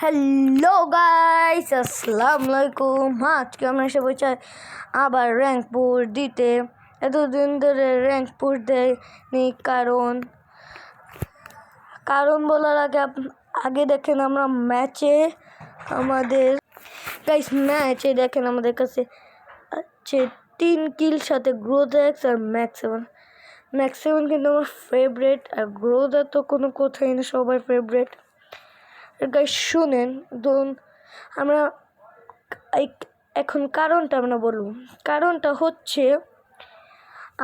Hello guys, আসসালামু আলাইকুম। আজকে আমরা এসে বলছি আবার র্যাঙ্ক পুশ দিতে। এতদিন ধরে র্যাঙ্ক পুশ দেয়নি কারণ বলার আগে দেখেন আমরা ম্যাচে দেখেন আমাদের কাছে আছে 3 কিল সাথে গ্রোথ্যাক্স আর ম্যাক্স 7 কিন্তু আমার ফেভারিট, আর গ্রোথা তো কোনো কথাই না, সবার ফেভারিট। গাইস শুনেন, ধরুন আমরা এখন কারণটা আমরা বলবো। কারণটা হচ্ছে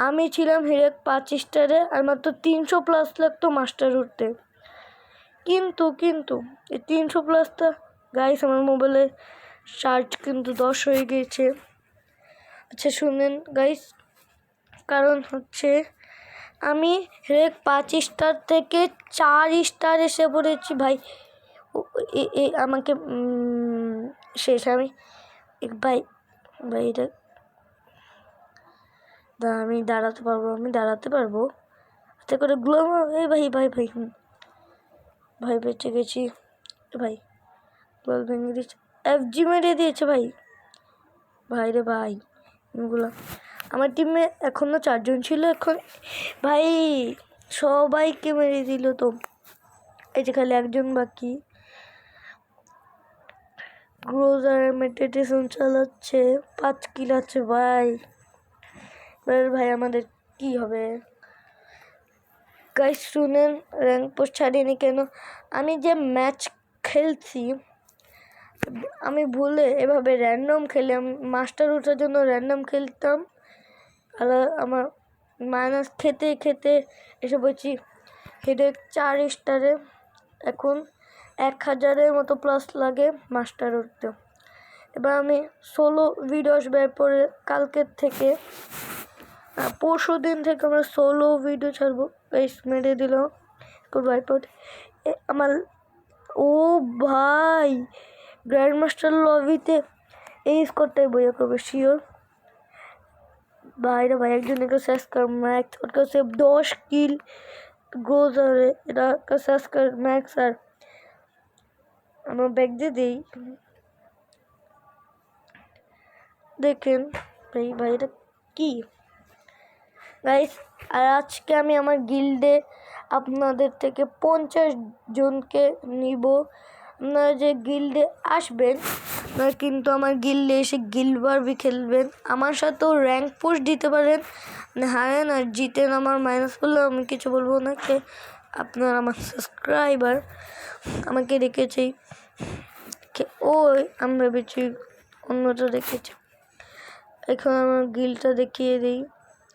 আমি ছিলাম হিরেক 5 স্টারে, আর মাত্র 300+ লাগতো মাস্টার উঠতে। কিন্তু এই 300+টা গাইস আমার মোবাইলে চার্জ কিন্তু 10 হয়ে গিয়েছে। আচ্ছা শুনেন গাইস, কারণ হচ্ছে আমি হিরেক 5 স্টার থেকে 4 স্টার এসে পড়েছি ভাই। আমাকে শেষ আমি ভাই এটা আমি দাঁড়াতে পারবো আচ্ছা করে গ্লো ভাই বেঁচে গেছি ভাই। বল ভেঙে দিয়েছে, FG মেরে দিয়েছে ভাই রে ভাই। এগুলো আমার টিমে এখনো 4 জন ছিল, এখন ভাই সবাইকে মেরে দিল। তো এই যে খালি একজন বাকি, গ্রোজার মেডিটেশন চালাচ্ছে, 5 কিল আছে ভাই। ভাই আমাদের কি হবে? গাইস শুনেন, র্যাঙ্ক পোস্ট ছাড়িনি কেন? আমি যে ম্যাচ খেলছি, আমি ভুলে এভাবে র্যান্ডম খেলে মাস্টার ওঠার জন্য র্যান্ডম খেলতাম, আর আমার মাইনাস খেতে এসে বলছি হেডেক 4 স্টারে। এখন 1000-এর মতো প্লাস লাগে মাস্টার উঠতে। এবার আমি সোলো ভিডিও আসবে, এরপরে কালকের থেকে পরশু দিন থেকে আমরা সোলো ভিডিও ছাড়বো। মেরে দিল আমার। ও ভাই, গ্র্যান্ড মাস্টার লবিতে এই স্কোরটাই বইয়া করবে শিওর ভাই রে ভাই। একজনের সাবস্কার ম্যাক্স, ওর কাছে 10 কিল গ্রোজারে, এটা সাবস্কার ম্যাক্স। আর আমরা ব্যাগ দিয়ে দিই, দেখেন ভাই এটা কি গাইস। আর আজকে আমি আমার গিল্ডে আপনাদের থেকে 50 জনকে নিব। আপনারা যে গিল্ডে আসবেন, আপনারা কিন্তু আমার গিল্ডে এসে গিল্ড বারবি খেলবেন, আমার সাথেও র্যাঙ্ক পুশ দিতে পারেন। হারেন আর জিতেন আমার মাইনাস করলে আমি কিছু বলবো না। আপনার আমার সাবস্ক্রাইবার আমাকে রেখেছে, ওই আমি ভেবেছি অন্যটা রেখেছে। এখন আমার গিল্ডটা দেখিয়ে দিই।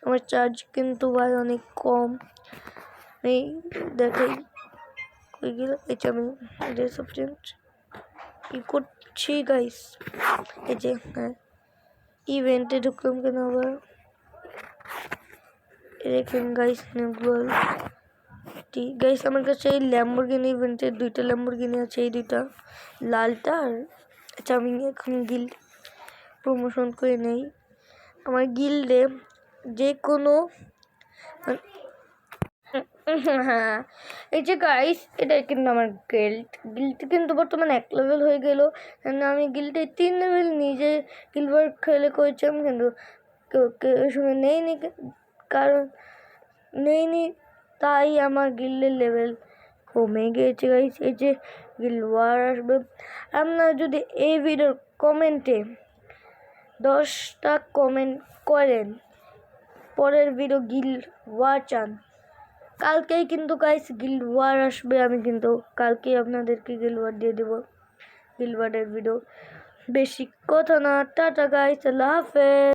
আমার চার্জ কিন্তু ভাই অনেক কম। এই দেখাই আমি কি করছি গাইস। এই যে হ্যাঁ, ইভেন্টে ঢুকলাম কেন আবার? দেখেন গাইস, গাইস আমার কাছে এই ল্যাম্বরগিনি ইভেন্টের 2টা ল্যাম্বরগিনি আছে, এই 2টা লালটা। আর আচ্ছা আমি এখন গিল্ড প্রমোশন করে নেই। আমার গিল্ডে যে কোনো হ্যাঁ, এই যে গাইস, এটা কিন্তু আমার গিল্ড কিন্তু বর্তমানে 1 লেভেল হয়ে গেল। আমি গিল্ডে 3 লেভেল নিজে গিল্ডবার খেলে করেছিলাম, কিন্তু কেউ সঙ্গে নেইনি, তাই আমার গিল্ডের লেভেল কমে গিয়েছে গাইস। এই যে গিল্ড ওয়ার আসবে, আপনারা যদি এই ভিডিওর কমেন্টে 10টা কমেন্ট করেন পরের ভিডিও গিল্ড ওয়ার চান, কালকেই কিন্তু গাইস গিল্ড ওয়ার আসবে। আমি কিন্তু কালকেই আপনাদেরকে গিল্ড ওয়ার দিয়ে দেবো, গিল্ড ওয়ারের ভিডিও। বেশি কথা না, টাটা গাইস, আল্লাহ হাফেজ।